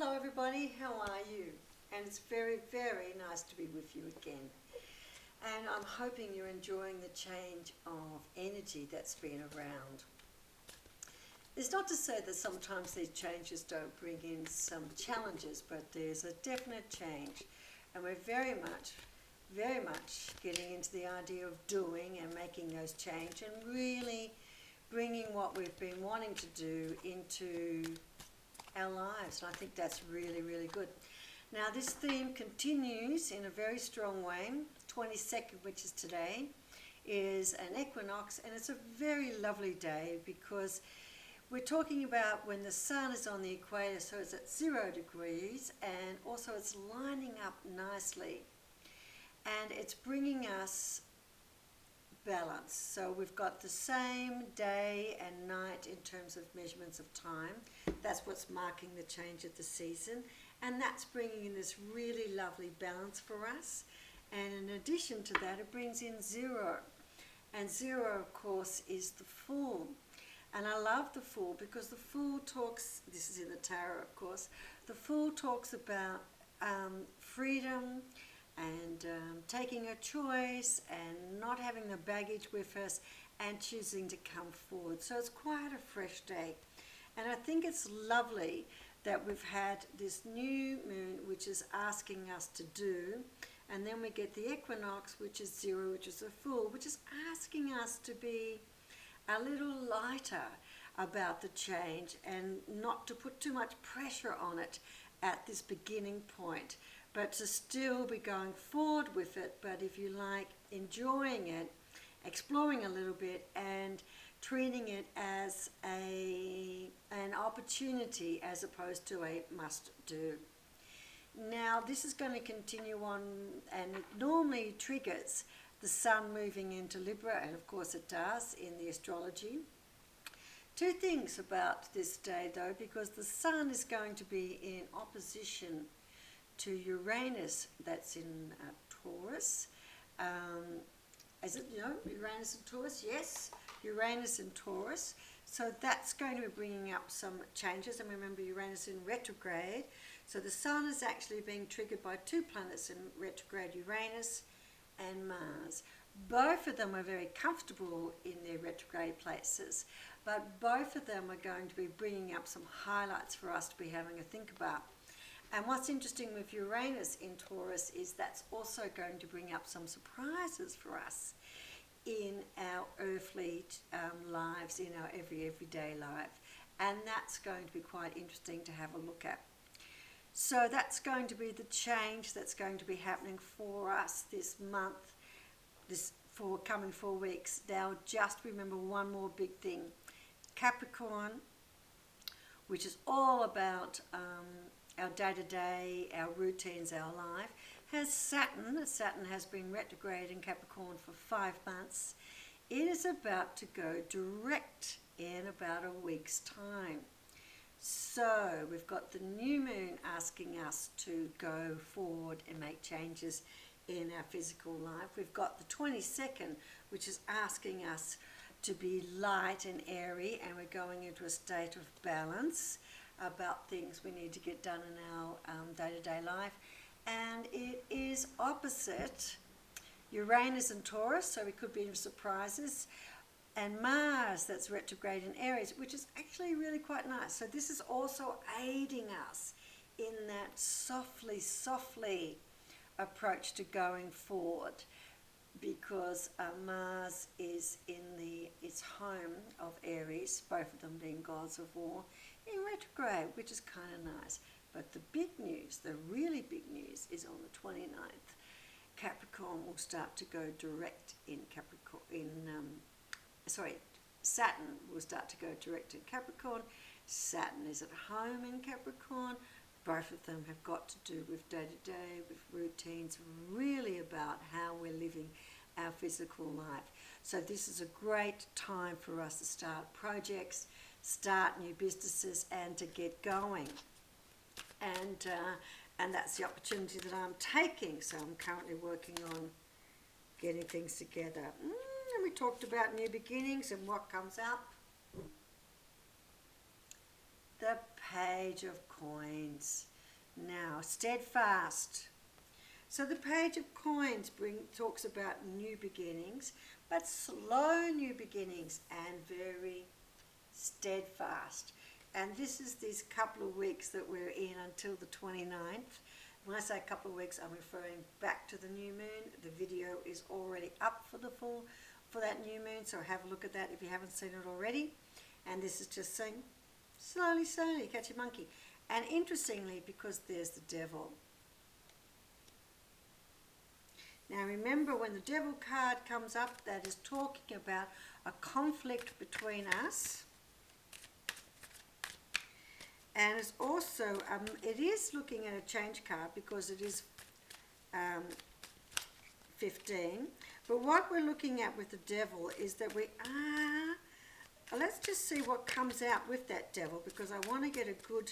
Hello everybody, how are you? And it's very, very nice to be with you again. And I'm hoping you're enjoying the change of energy that's been around. It's not to say that sometimes these changes don't bring in some challenges, but there's a definite change. And we're very much getting into the idea of doing and making those change and really bringing what we've been wanting to do into our lives. And I think that's really, really good. Now this theme continues in a very strong way. 22nd, which is today, is an equinox, and it's a very lovely day because we're talking about when the sun is on the equator, so it's at 0 degrees, and also it's lining up nicely, and it's bringing us balance. So we've got the same day and night in terms of measurements of time. That's what's marking the change of the season, and that's bringing in this really lovely balance for us. And in addition to that, it brings in 0, and 0 of course is the Fool. And I love the Fool because the Fool talks, this is in the tarot of course, the Fool talks about freedom and taking a choice and not having the baggage with us and choosing to come forward. So it's quite a fresh day. And I think it's lovely that we've had this new moon which is asking us to do, and then we get the equinox, which is 0, which is a Fool, which is asking us to be a little lighter about the change and not to put too much pressure on it at this beginning point, but to still be going forward with it, but if you like, enjoying it, exploring a little bit, and treating it as an opportunity as opposed to a must-do. Now this is going to continue on, and it normally triggers the sun moving into Libra, and of course it does in the astrology. Two things about this day though, because the sun is going to be in opposition to Uranus, that's in Taurus. Is it, Uranus and Taurus? Yes, Uranus and Taurus. So that's going to be bringing up some changes, and remember Uranus in retrograde. So the sun is actually being triggered by 2 planets in retrograde, Uranus and Mars. Both of them are very comfortable in their retrograde places, but both of them are going to be bringing up some highlights for us to be having a think about. And what's interesting with Uranus in Taurus is that's also going to bring up some surprises for us in our earthly lives, in our everyday life. And that's going to be quite interesting to have a look at. So that's going to be the change that's going to be happening for us this month, for coming 4 weeks. Now just remember one more big thing. Capricorn, which is all about our day-to-day, our routines, our life, has Saturn. Saturn has been retrograde in Capricorn for 5 months. It is about to go direct in about a week's time. So we've got the new moon asking us to go forward and make changes in our physical life. We've got the 22nd, which is asking us to be light and airy, and we're going into a state of balance about things we need to get done in our day-to-day life. And it is opposite Uranus and Taurus, so we could be in surprises, and Mars, that's retrograde in Aries, which is actually really quite nice. So this is also aiding us in that softly approach to going forward, because Mars is in its home of Aries, both of them being gods of war, in retrograde, which is kind of nice. But the big news, the really big news, is on the 29th. Capricorn will start to go direct in Capricorn, Saturn will start to go direct in Capricorn. Saturn is at home in Capricorn. Both of them have got to do with day-to-day, with routines, really about how we're living our physical life. So this is a great time for us to start projects, start new businesses, and to get going. And that's the opportunity that I'm taking. So I'm currently working on getting things together. And we talked about new beginnings and what comes up. The Page of Coins. Now, steadfast. So the Page of Coins talks about new beginnings, but slow new beginnings and very steadfast. And this is these couple of weeks that we're in until the 29th. When I say a couple of weeks, I'm referring back to the new moon. The video is already up for that new moon, so have a look at that if you haven't seen it already. And this is just saying, slowly, slowly, catch a monkey. And interestingly, because there's the devil. Now remember, when the devil card comes up, that is talking about a conflict between us. And it's also, it is looking at a change card because it is 15. But what we're looking at with the devil is that let's just see what comes out with that devil, because I want to get a good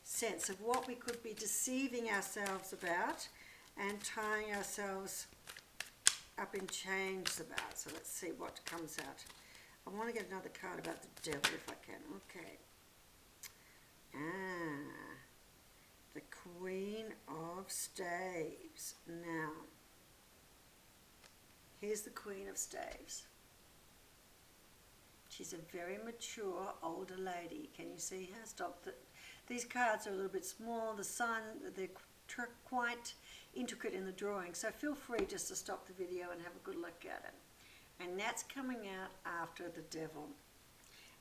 sense of what we could be deceiving ourselves about and tying ourselves up in chains about. So let's see what comes out. I want to get another card about the devil if I can. Okay. The Queen of Staves. Now, here's the Queen of Staves. She's a very mature older lady. Can you see her? Stop. These cards are a little bit small. The sun, they're quite intricate in the drawing. So feel free just to stop the video and have a good look at it. And that's coming out after the devil.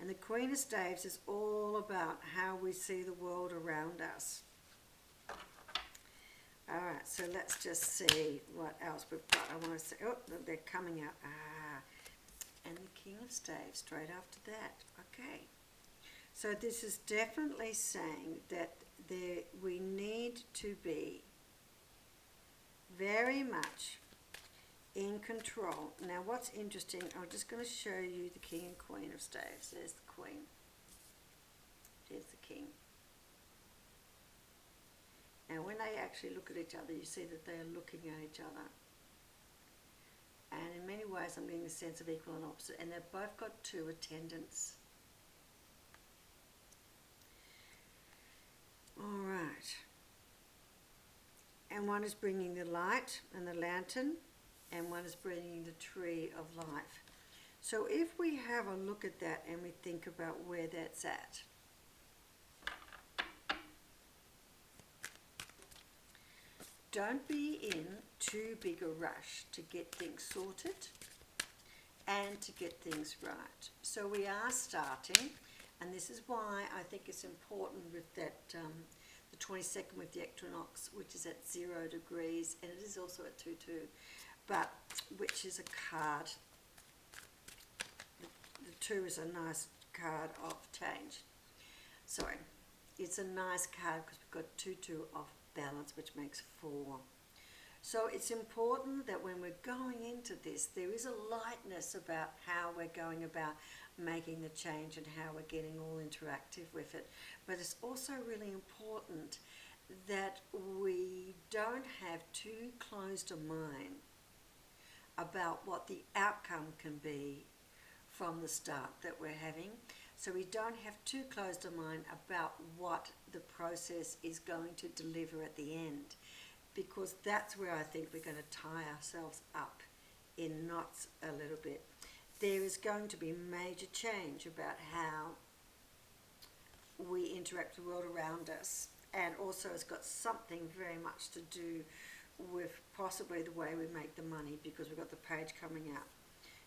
And the Queen of Staves is all about how we see the world around us. All right, so let's just see what else we've got. I want to say, oh, they're coming out. And the King of Staves straight after that. Okay. So this is definitely saying that we need to be very much in control. Now what's interesting, I'm just going to show you the King and Queen of Staves. There's the Queen. There's the King. Now when they actually look at each other, you see that they are looking at each other. And in many ways I'm getting the sense of equal and opposite. And they've both got 2 attendants. All right. And one is bringing the light and the lantern, and one is bringing the tree of life. So if we have a look at that and we think about where that's at, don't be in too big a rush to get things sorted and to get things right. So we are starting, and this is why I think it's important with that the 22nd with the Equinox, which is at 0 degrees, and it is also at 2-2. But which is a card. The 2 is a nice card of change. Sorry, it's a nice card because we've got 2-2 of balance, which makes 4. So it's important that when we're going into this, there is a lightness about how we're going about making the change and how we're getting all interactive with it. But it's also really important that we don't have too closed a mind about what the outcome can be from the start that we're having. So we don't have too closed a mind about what the process is going to deliver at the end, because that's where I think we're going to tie ourselves up in knots a little bit. There is going to be major change about how we interact with the world around us, and also it's got something very much to do with possibly the way we make the money, because we've got the page coming out.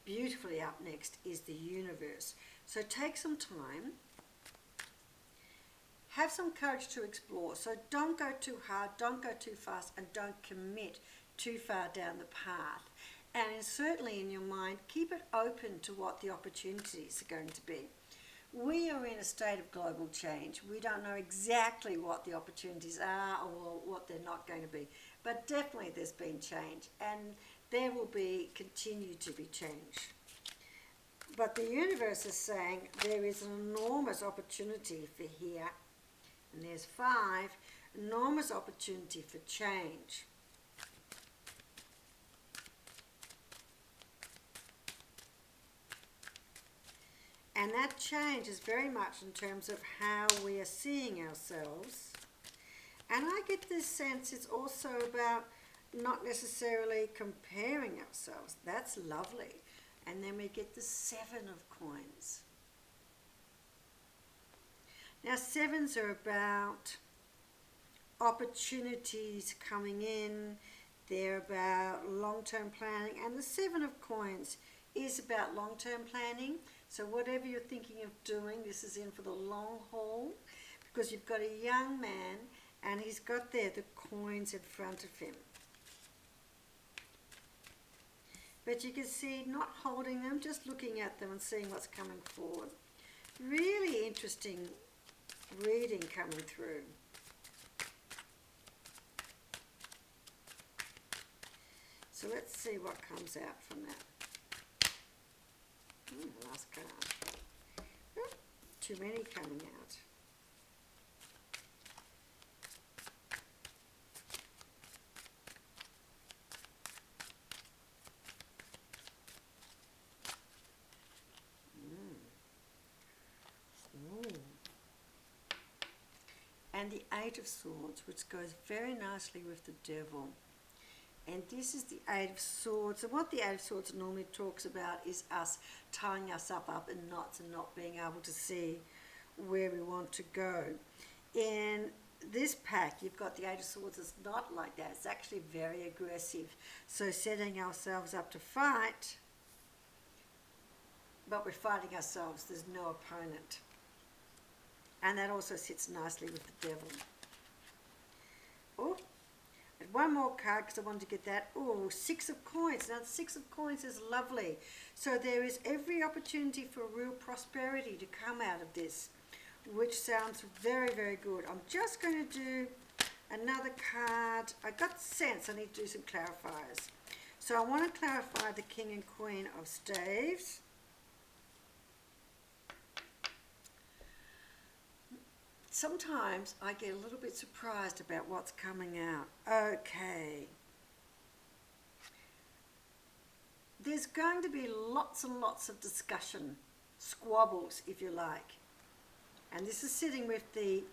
Beautifully up next is the universe. So take some time, have some courage to explore. So don't go too hard, don't go too fast, and don't commit too far down the path. And certainly in your mind, keep it open to what the opportunities are going to be. We are in a state of global change. We don't know exactly what the opportunities are or what they're not going to be. But definitely there's been change, and there will continue to be change. But the universe is saying there is an enormous opportunity for here, and there's 5, enormous opportunity for change. And that change is very much in terms of how we are seeing ourselves. And I get this sense it's also about not necessarily comparing ourselves. That's lovely. And then we get the 7 of coins. Now, 7s are about opportunities coming in. They're about long-term planning. And the 7 of coins is about long-term planning. So whatever you're thinking of doing, this is in for the long haul, because you've got a young man and he's got there the coins in front of him. But you can see not holding them, just looking at them and seeing what's coming forward. Really interesting reading coming through. So let's see what comes out from that. Last card. Too many coming out. And the 8 of Swords, which goes very nicely with the Devil. And this is the 8 of Swords. And what the 8 of Swords normally talks about is us tying ourselves up in knots and not being able to see where we want to go. In this pack, you've got the 8 of Swords. It's not like that. It's actually very aggressive. So setting ourselves up to fight, but we're fighting ourselves. There's no opponent. And that also sits nicely with the Devil. Oh, and one more card because I wanted to get that. Oh, 6 of Coins. Now, the 6 of Coins is lovely. So there is every opportunity for real prosperity to come out of this, which sounds very, very good. I'm just going to do another card. I got sense I need to do some clarifiers. So I want to clarify the King and Queen of Staves. Sometimes I get a little bit surprised about what's coming out. Okay. There's going to be lots and lots of discussion, squabbles if you like. And this is sitting with the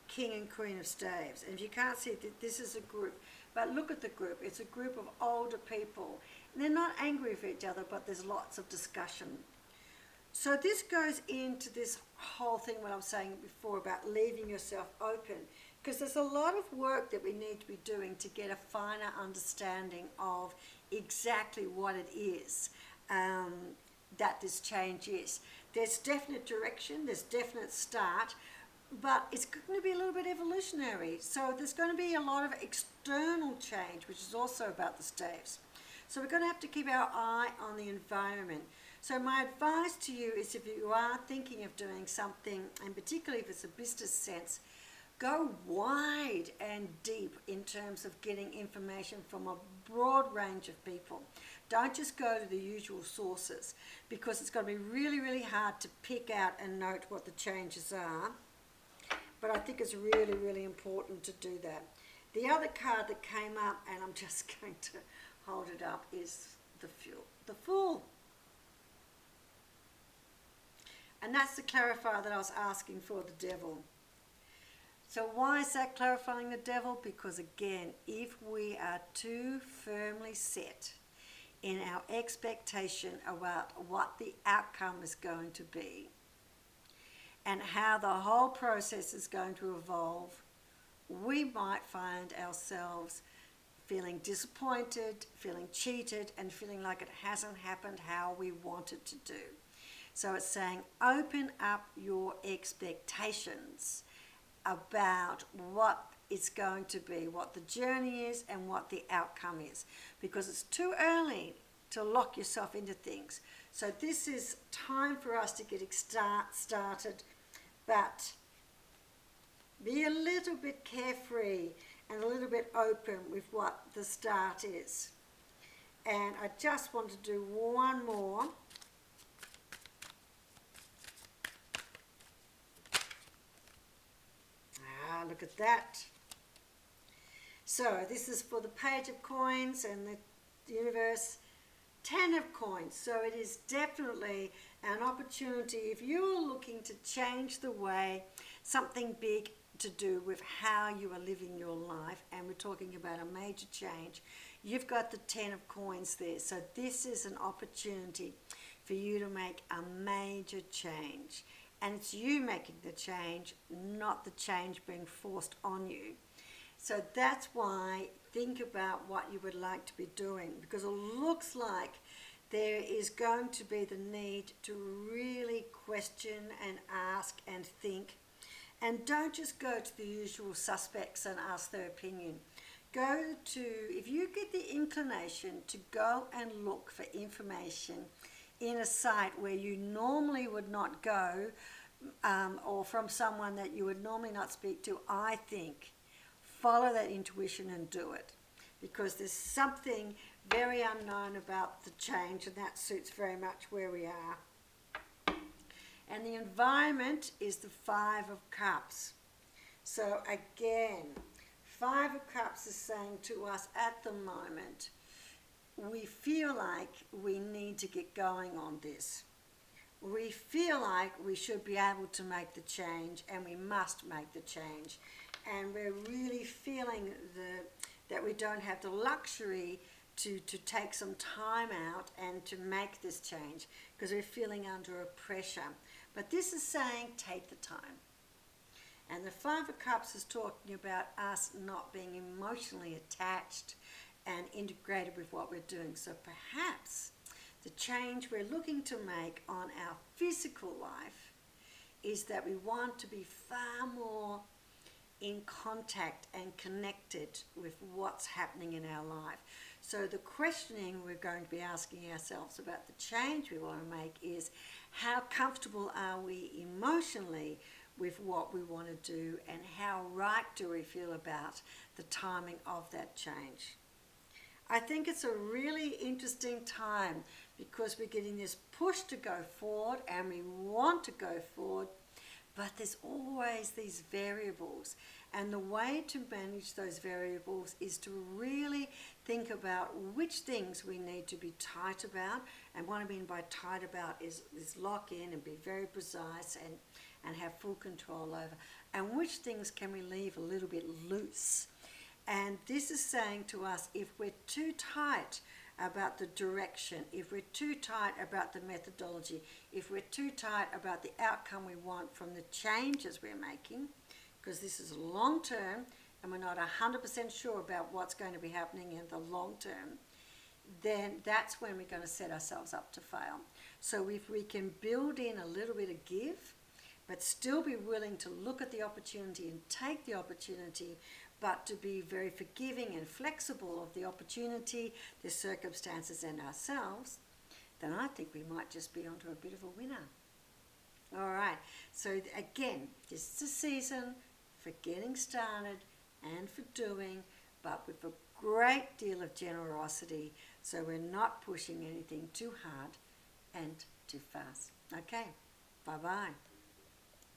King and Queen of Staves. And if you can't see it, this is a group. But look at the group. It's a group of older people. And they're not angry with each other, but there's lots of discussion. So this goes into this whole thing, what I was saying before about leaving yourself open, because there's a lot of work that we need to be doing to get a finer understanding of exactly what it is that this change is. There's definite direction, there's definite start, but it's going to be a little bit evolutionary. So there's going to be a lot of external change, which is also about the staves. So we're going to have to keep our eye on the environment. So my advice to you is if you are thinking of doing something, and particularly if it's a business sense, go wide and deep in terms of getting information from a broad range of people. Don't just go to the usual sources, because it's going to be really, really hard to pick out and note what the changes are. But I think it's really, really important to do that. The other card that came up, and I'm just going to hold it up, is the Fool. And that's the clarifier that I was asking for the Devil. So why is that clarifying the Devil? Because again, if we are too firmly set in our expectation about what the outcome is going to be and how the whole process is going to evolve, we might find ourselves feeling disappointed, feeling cheated, and feeling like it hasn't happened how we want it to do. So it's saying open up your expectations about what it's going to be, what the journey is and what the outcome is, because it's too early to lock yourself into things. So this is time for us to get started, but be a little bit carefree and a little bit open with what the start is. And I just want to do one more. Look at that. So this is for the Page of Coins and the universe. Ten of coins. So it is definitely an opportunity if you're looking to change the way, something big to do with how you are living your life, and we're talking about a major change. You've got the 10 of coins there. So this is an opportunity for you to make a major change. And it's you making the change, not the change being forced on you. So that's why think about what you would like to be doing, because it looks like there is going to be the need to really question and ask and think. And don't just go to the usual suspects and ask their opinion. Go to, if you get the inclination to go and look for information in a site where you normally would not go, or from someone that you would normally not speak to, I think follow that intuition and do it, because there's something very unknown about the change, and that suits very much where we are. And the environment is the 5 of Cups. So again, 5 of Cups is saying to us at the moment, we feel like we need to get going on this. We feel like we should be able to make the change, and we must make the change. And we're really feeling that we don't have the luxury to take some time out and to make this change, because we're feeling under a pressure. But this is saying take the time. And the 5 of Cups is talking about us not being emotionally attached and integrated with what we're doing. So perhaps the change we're looking to make on our physical life is that we want to be far more in contact and connected with what's happening in our life. So the questioning we're going to be asking ourselves about the change we want to make is, how comfortable are we emotionally with what we want to do, and how right do we feel about the timing of that change? I think it's a really interesting time, because we're getting this push to go forward and we want to go forward, but there's always these variables, and the way to manage those variables is to really think about which things we need to be tight about. And what I mean by tight about is lock in and be very precise and have full control over, and which things can we leave a little bit loose. And this is saying to us, if we're too tight about the direction, if we're too tight about the methodology, if we're too tight about the outcome we want from the changes we're making, because this is long term and we're not 100% sure about what's going to be happening in the long term, then that's when we're going to set ourselves up to fail. So if we can build in a little bit of give, but still be willing to look at the opportunity and take the opportunity, but to be very forgiving and flexible of the opportunity, the circumstances and ourselves, then I think we might just be onto a bit of a winner. All right, so again, this is a season for getting started and for doing, but with a great deal of generosity, so we're not pushing anything too hard and too fast. Okay, bye-bye.